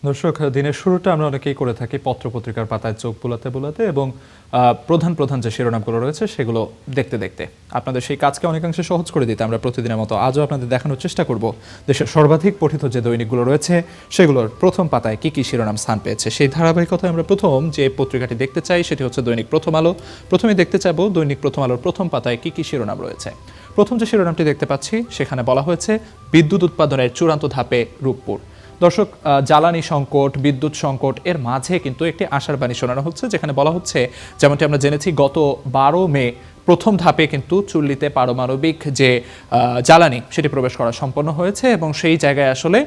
দর্শক, দিনের শুরুটা আমরা অনেকেই করে থাকি পত্রপত্রিকার পাতায় চোখ বোলাতে বোলাতে এবং প্রধান প্রধান যে শিরোনামগুলো রয়েছে সেগুলো দেখতে দেখতে আপনাদের সেই কাজকে অনেকাংশে সহজ করে দিতে আমরা প্রতিদিনের মতো আজও আপনাদের দেখানোর চেষ্টা করব দেশের সর্বাধিক পঠিত যে দৈনিকগুলো রয়েছে সেগুলোর প্রথম পাতায় কী কী শিরোনাম স্থান পেয়েছে। সেই ধারাবাহিকতায় আমরা প্রথম যে পত্রিকাটি দেখতে চাই সেটি হচ্ছে দৈনিক প্রথম আলো। প্রথমে দেখতে চাইব দৈনিক প্রথম আলোর প্রথম পাতায় কী কী শিরোনাম রয়েছে। প্রথম যে শিরোনামটি দেখতে পাচ্ছি সেখানে বলা হয়েছে বিদ্যুৎ উৎপাদনের চূড়ান্ত ধাপে রূপপুর। দর্শক, জ্বালানি সংকট, বিদ্যুৎ সংকট এর মাঝে কিন্তু একটি আশার বাণী শোনানো হচ্ছে, যেখানে বলা হচ্ছে যেমনটি আমরা জেনেছি গত 12 মে প্রথম ধাপে কিন্তু চুল্লিতে পারমাণবিক যে জ্বালানি সেটি প্রবেশ করা সম্পন্ন হয়েছে এবং সেই জায়গায় আসলে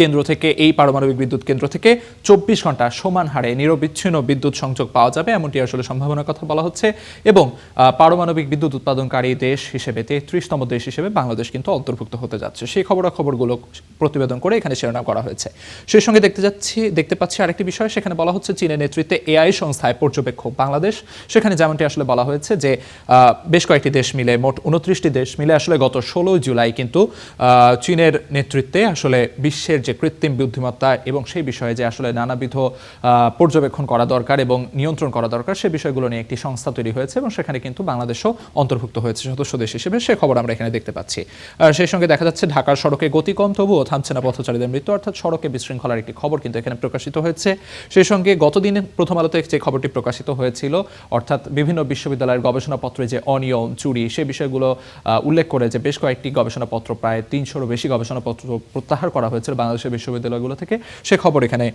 কেন্দ্র থেকে এই পারমাণবিক বিদ্যুৎ কেন্দ্র থেকে 24 ঘন্টা সমান হারে নিরবিচ্ছিন্ন বিদ্যুৎ সংযোগ পাওয়া যাবে এমনটি আসলে সম্ভাবনার কথা বলা হচ্ছে এবং পারমাণবিক বিদ্যুৎ উৎপাদনকারী দেশ হিসেবে 33তম দেশ হিসেবে বাংলাদেশ কিন্তু অন্তর্ভুক্ত হতে যাচ্ছে। সেই খবরাখবরগুলো প্রতিবেদন করে এখানে শিরোনাম করা হয়েছে। সেই সঙ্গে দেখতে পাচ্ছি আরেকটি বিষয়, সেখানে বলা হচ্ছে চীনের নেতৃত্বে এআই সংস্থায় পর্যবেক্ষক বাংলাদেশ। সেখানে যেমনটি আসলে বলা হয়েছে যে বেশ কয়েকটি দেশ মিলে মোট 29টি দেশ মিলে আসলে গত 16 জুলাই কিন্তু চীনের নেতৃত্বে আসলে বিশ্বের যে কৃত্রিম বুদ্ধিমত্তা এবং সেই বিষয়ে যে আসলে নানাবিধ পর্যবেক্ষণ করা দরকার এবং নিয়ন্ত্রণ করা দরকার সে বিষয়গুলো নিয়ে একটি সংস্থা তৈরি হয়েছে এবং সেখানে কিন্তু বাংলাদেশও অন্তর্ভুক্ত হয়েছে সদস্য দেশ হিসেবে। সে খবর আমরা এখানে দেখতে পাচ্ছি। সেই সঙ্গে দেখা যাচ্ছে ঢাকার সড়কে গতি কম তবুও থামছে না পথচারীদের মৃত্যু, অর্থাৎ সড়কে বিশৃঙ্খলার একটি খবর কিন্তু এখানে প্রকাশিত হয়েছে। সেই সঙ্গে গতদিন প্রথম আলোতে যে খবরটি প্রকাশিত হয়েছিল, অর্থাৎ বিভিন্ন বিশ্ববিদ্যালয়ের গবেষণাপত্রে যে অনিয়ম চুরি সে বিষয়গুলো উল্লেখ করে যে বেশ কয়েকটি গবেষণাপত্র প্রায় 300-রও বেশি গবেষণাপত্র প্রত্যাহার করা হয়েছিল বাংলাদেশের বিশ্ববিদ্যালয়গুলো থেকে। সে খবর এখানে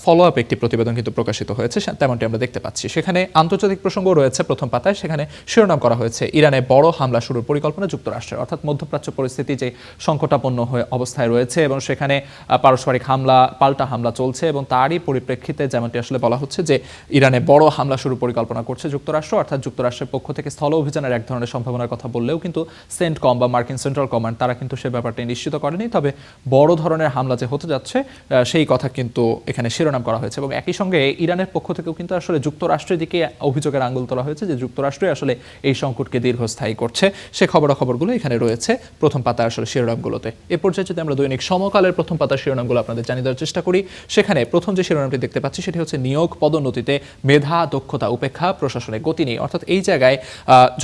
ফলো আপ একটি প্রতিবেদন কিন্তু প্রকাশিত হয়েছে, তেমনটি আমরা দেখতে পাচ্ছি। সেখানে আন্তর্জাতিক প্রসঙ্গ রয়েছে প্রথম পাতায়, সেখানে শিরোনাম করা হয়েছে ইরানে বড় হামলা শুরুর পরিকল্পনা যুক্তরাষ্ট্রের, অর্থাৎ মধ্যপ্রাচ্য পরিস্থিতি যে সংকটাপন্ন অবস্থায় রয়েছে এবং সেখানে পারস্পরিক হামলা পাল্টা হামলা চলছে এবং তারই পরিপ্রেক্ষিতে যেমনটি আসলে বলা হচ্ছে যে ইরানে বড় হামলা শুরুর পরিকল্পনা করছে যুক্তরাষ্ট্র, অর্থাৎ যুক্তরাষ্ট্রের পক্ষ থেকে স্থল অভিযানের এক ধরনের সম্ভাবনার কথা বললেও কিন্তু সেন্টকম বা মার্কিন সেন্ট্রাল কমান্ড তারা কিন্তু সে ব্যাপারটি নিশ্চিত করেনি। তবে বড় ধরনের হামলা যে হতে যাচ্ছে সেই কথা কিন্তু এখানে শিরোনাম করা হয়েছে এবং একই সঙ্গে ইরানের পক্ষ থেকেও কিন্তু আসলে যুক্তরাষ্ট্রের দিকে অভিযোগের আঙুল তোলা হয়েছে যে যুক্তরাষ্ট্রই আসলে এই সংকটকে দীর্ঘস্থায়ী করছে। সে খবরাখবরগুলো এখানে রয়েছে প্রথম পাতায় আসলে শিরোনামগুলোতে। এ পর্যায়ে যদি আমরা দৈনিক সমকালের প্রথম পাতার শিরোনামগুলো আপনাদের জানিয়ে দেওয়ার চেষ্টা করি, সেখানে প্রথম যে শিরোনামটি দেখতে পাচ্ছি সেটি হচ্ছে নিয়োগ পদোন্নতিতে মেধা দক্ষতা উপেক্ষা প্রশাসনে গতি নেই, অর্থাৎ এই জায়গায়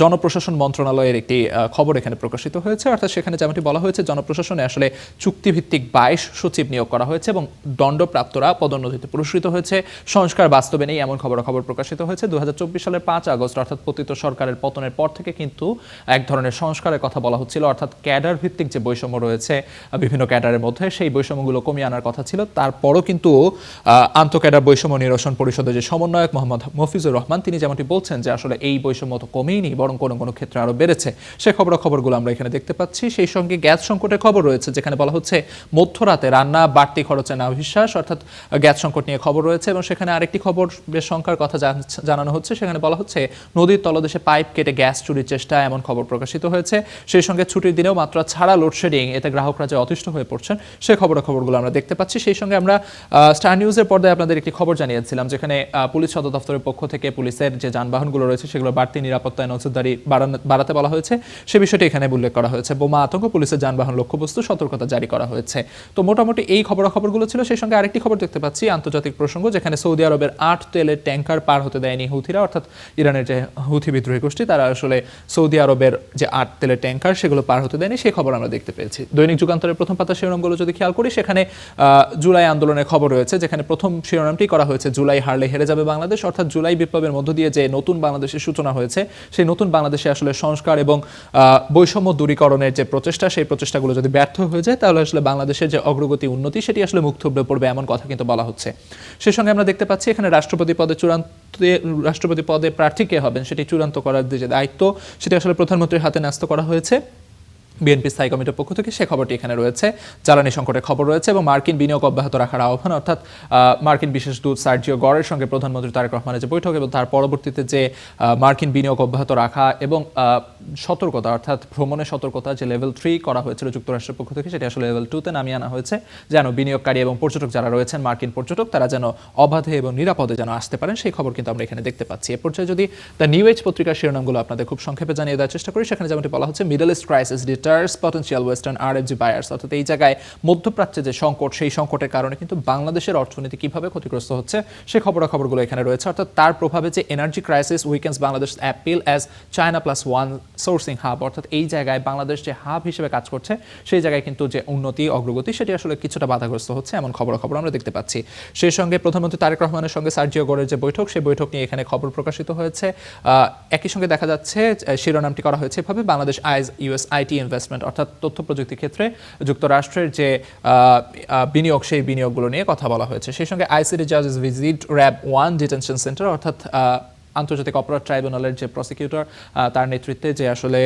জনপ্রশাসন মন্ত্রণালয়ের একটি খবর এখানে প্রকাশিত হয়েছে। অর্থাৎ সেখানে যেমনটি বলা হয়েছে জনপ্রশাসনে আসলে চুক্তিভিত্তিক 22 সচিব নিয়োগ করা হয়েছে এবং দণ্ডপ্রাপ্তরা পদোন্নতিতে পুরস্কৃত হয়েছে। সংস্কার বাস্তবে নেই এমন খবরাখবর প্রকাশিত হয়েছে। 2024 সালের 5 আগস্ট অর্থাৎ পতিত সরকারের পতনের পর থেকে কিন্তু এক ধরনের সংস্কারের কথা বলা হচ্ছিল, অর্থাৎ ক্যাডার ভিত্তিক যে বৈষম্য রয়েছে বিভিন্ন ক্যাডারের মধ্যে সেই বৈষম্যগুলো কমিয়ে আনার কথা ছিল। তারপরও কিন্তু আন্তঃক্যাডার বৈষম্য নিরসন পরিষদের যে সমন্বয়ক মোহাম্মদ মফিজুর রহমান তিনি যেমনটি বলছেন যে আসলে এই বৈষম্য তো কমেইনি বরং কোনো কোনো ক্ষেত্রে আরও বেড়েছে। সেই খবরাখবরগুলো আমরা এখানে দেখতে পাচ্ছি। সেই সঙ্গে গ্যাস সংকটের খবর রয়েছে, যেখানে বলা হচ্ছে মধ্যরাতে রান্না বাড়তি খরচে না বিশ্বাস, অর্থাৎ গ্যাস সংকট নিয়ে খবর রয়েছে এবং সেখানে আরেকটি খবর বেশ শঙ্কার কথা জানানো হচ্ছে। সেখানে বলা হচ্ছে নদীর তলদেশে পাইপ কেটে গ্যাস চুরির চেষ্টা এমন খবর প্রকাশিত হয়েছে। সেই সঙ্গে ছুটির দিনেও মাত্রা ছাড়া লোডশেডিং, এতে গ্রাহকরা যে অতিষ্ঠ হয়ে পড়ছেন সেই খবরগুলো আমরা দেখতে পাচ্ছি। সেই সঙ্গে আমরা স্টার নিউজের পর্দায় আপনাদের একটি খবর জানিয়েছিলাম, যেখানে পুলিশ সদর দপ্তরের পক্ষ থেকে পুলিশের যে যানবাহনগুলো রয়েছে সেগুলো বাড়তি নিরাপত্তায় নজরদারি বাড়াতে বলা হয়েছে। সে বিষয়টি এখানে উল্লেখ করা হয়েছে। বোমা আতঙ্ক, পুলিশের যানবাহন লক্ষ্যবস্তু, সতর্কতা জারি করা হয়েছে। তো মোটামুটি এই খবরগুলো ছিল। সেই সঙ্গে আরেকটি খবর দেখতে পাচ্ছি আন্তর্জাতিক প্রসঙ্গ, যেখানে সৌদি আরবের 8 তেলের ট্যাঙ্কার পার হতে দেয়নি হুথিরা, অর্থাৎ ইরানের যে হুথি বিদ্রোহী গোষ্ঠী তারা আসলে সৌদি আরবের যে 8 তেলের ট্যাঙ্কার সেগুলো পার হতে দেয়নি, সেই খবর আমরা দেখতে পেয়েছি। দৈনিক যুগান্তরের প্রথম পাতার শিরোনামগুলো যদি খেয়াল করি, সেখানে জুলাই আন্দোলনের খবর রয়েছে, যেখানে প্রথম শিরোনামটি করা হয়েছে জুলাই হারলে হেরে যাবে বাংলাদেশ, অর্থাৎ জুলাই বিপ্লবের মধ্য দিয়ে যে নতুন বাংলাদেশের সূচনা হয়েছে সেই নতুন বাংলাদেশে আসলে সংস্কার এবং বৈষম্য দূরীকরণের যে প্রচেষ্টা সেই প্রচেষ্টাগুলো যদি ব্যর্থ হয়ে যায় তাহলে আসলে বাংলাদেশের যে অগ্রগতি উন্নতি সেটি আসলে মুখ থুবড়ে পড়বে এমন কথা কিন্তু বলা হচ্ছে। সেই সঙ্গে আমরা দেখতে পাচ্ছি এখানে রাষ্ট্রপতি পদে প্রার্থী কে হবেন সেটি চূড়ান্ত করার যে দায়িত্ব সেটি আসলে প্রধানমন্ত্রীর হাতে ন্যস্ত করা হয়েছে বিএনপি স্থায়ী কমিটির পক্ষ থেকে। সে খবরটি এখানে রয়েছে। জ্বালানি সংকটের খবর রয়েছে এবং মার্কিন বিনিয়োগ অব্যাহত রাখার আহ্বান, অর্থাৎ মার্কিন বিশেষ দূত সার্জিও গরের সঙ্গে প্রধানমন্ত্রী তারেক রহমানের যে বৈঠক এবং তার পরবর্তীতে যে মার্কিন বিনিয়োগ অব্যাহত রাখা এবং সতর্কতা, অর্থাৎ ভ্রমণের সতর্কতা যে লেভেল 3 করা হয়েছিল যুক্তরাষ্ট্রের পক্ষ থেকে সেটি আসলে লেভেল 2-তে নামিয়ে আনা হয়েছে, যেন বিনিয়োগকারী এবং পর্যটক যারা রয়েছেন মার্কিন পর্যটক তারা যেন অবাধে এবং নিরাপদে যেন আসতে পারেন সেই খবর কিন্তু আমরা এখানে দেখতে পাচ্ছি। এ পর্যায়ে যদি দ্য নিউ এজ পত্রিকার শিরোনামগুলো আপনাদের খুব সংক্ষেপে জানিয়ে দেওয়ার চেষ্টা করি, সেখানে যেমনটি বলা হচ্ছে Middle East crisis deter traders potential western RFG buyers, অর্থাৎ এই জায়গায় মধ্যপ্রাচ্যে যে সংকট, সেই সংকটের কারণে কিন্তু বাংলাদেশের অর্থনীতি কিভাবে ক্ষতিগ্রস্ত হচ্ছে সেই খবরাখবরগুলো এখানে রয়েছে। অর্থাৎ তার প্রভাবে যে energy crisis weakens Bangladesh appeal as China plus one sourcing hub, অর্থাৎ এই জায়গায় বাংলাদেশ যে হাব হিসেবে কাজ করছে সেই জায়গায় কিন্তু যে উন্নতি অগ্রগতি সেটি আসলে কিছুটা বাধাগ্রস্ত হচ্ছে, এমন খবরাখবর আমরা দেখতে পাচ্ছি। সেই সঙ্গে প্রধানমন্ত্রী তারেক রহমানের সঙ্গে সার্জিও গোরের যে বৈঠক, সেই বৈঠক নিয়ে এখানে খবর প্রকাশিত হয়েছে। একই সঙ্গে দেখা যাচ্ছে শিরোনামটি করা হয়েছে এভাবে, বাংলাদেশ আইজ ইউএস আইটি ইনভেস্টমেন্ট, অর্থাৎ তথ্য প্রযুক্তি ক্ষেত্রে যুক্তরাষ্ট্রের যে বিনিয়োগ, সেই বিনিয়োগগুলো নিয়ে কথা বলা হয়েছে। সেই সঙ্গে আইসিডি জাজেস ভিজিট র্যাব 1 ডিটেনশন সেন্টার, অর্থাৎ আন্তর্জাতিক অপরাধ ট্রাইব্যুনালের যে প্রসিকিউটর তার নেতৃত্বে যে আসলে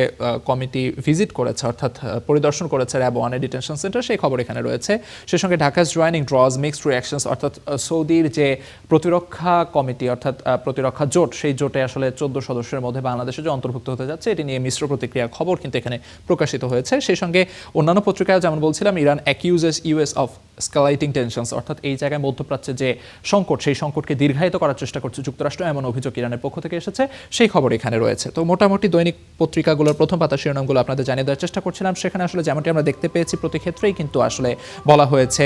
কমিটি ভিজিট করেছে, অর্থাৎ পরিদর্শন করেছে র্যাব 1 ডিটেনশন সেন্টার, সেই খবর এখানে রয়েছে। সেই সঙ্গে ঢাকাস জয়েনিং ড্রজ মিক্সড রিয়াকশনস, অর্থাৎ সৌদির যে প্রতিরক্ষা কমিটি অর্থাৎ প্রতিরক্ষা জোট, সেই জোটে আসলে 14 সদস্যের মধ্যে বাংলাদেশে যে অন্তর্ভুক্ত হতে যাচ্ছে এটি নিয়ে মিশ্র প্রতিক্রিয়া খবর কিন্তু এখানে প্রকাশিত হয়েছে। সেই সঙ্গে অন্যান্য পত্রিকায় যেমন বলছিলাম, Iran accuses US of escalating tensions, অর্থাৎ এই জায়গায় মধ্যপ্রাচ্যে যে সংকট, সেই সংকটকে দীর্ঘায়িত করার চেষ্টা করছে যুক্তরাষ্ট্র, এমন অভিযোগ ইরানের পক্ষ থেকে এসেছে, সেই খবর এখানে রয়েছে। তো মোটামুটি দৈনিক পত্রিকাগুলোর প্রথম পাতা শিরোনামগুলো আপনাদের জানিয়ে দেওয়ার চেষ্টা করছিলাম। সেখানে আসলে যেমনটি আমরা দেখতে পেয়েছি প্রতি ক্ষেত্রেই কিন্তু আসলে বলা হয়েছে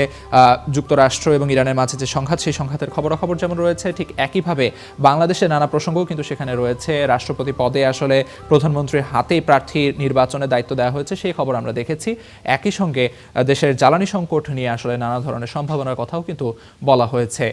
যুক্তরাষ্ট্র এবং ইরানের মাঝে যে সংঘাত, সেই সংঘাতের খবরাখবর যেমন রয়েছে, ঠিক একইভাবে বাংলাদেশের নানা প্রসঙ্গও কিন্তু সেখানে রয়েছে। রাষ্ট্রপতি পদে আসলে প্রধানমন্ত্রীর হাতেই প্রার্থী নির্বাচনের দায়িত্ব দেওয়া হয়েছে, সেই খবর আমরা দেখেছি। একই সঙ্গে দেশের জ্বালানি সংকট নিয়ে আসলে নানা ধরনের সম্ভাবনার কথাও কিন্তু বলা হয়েছে।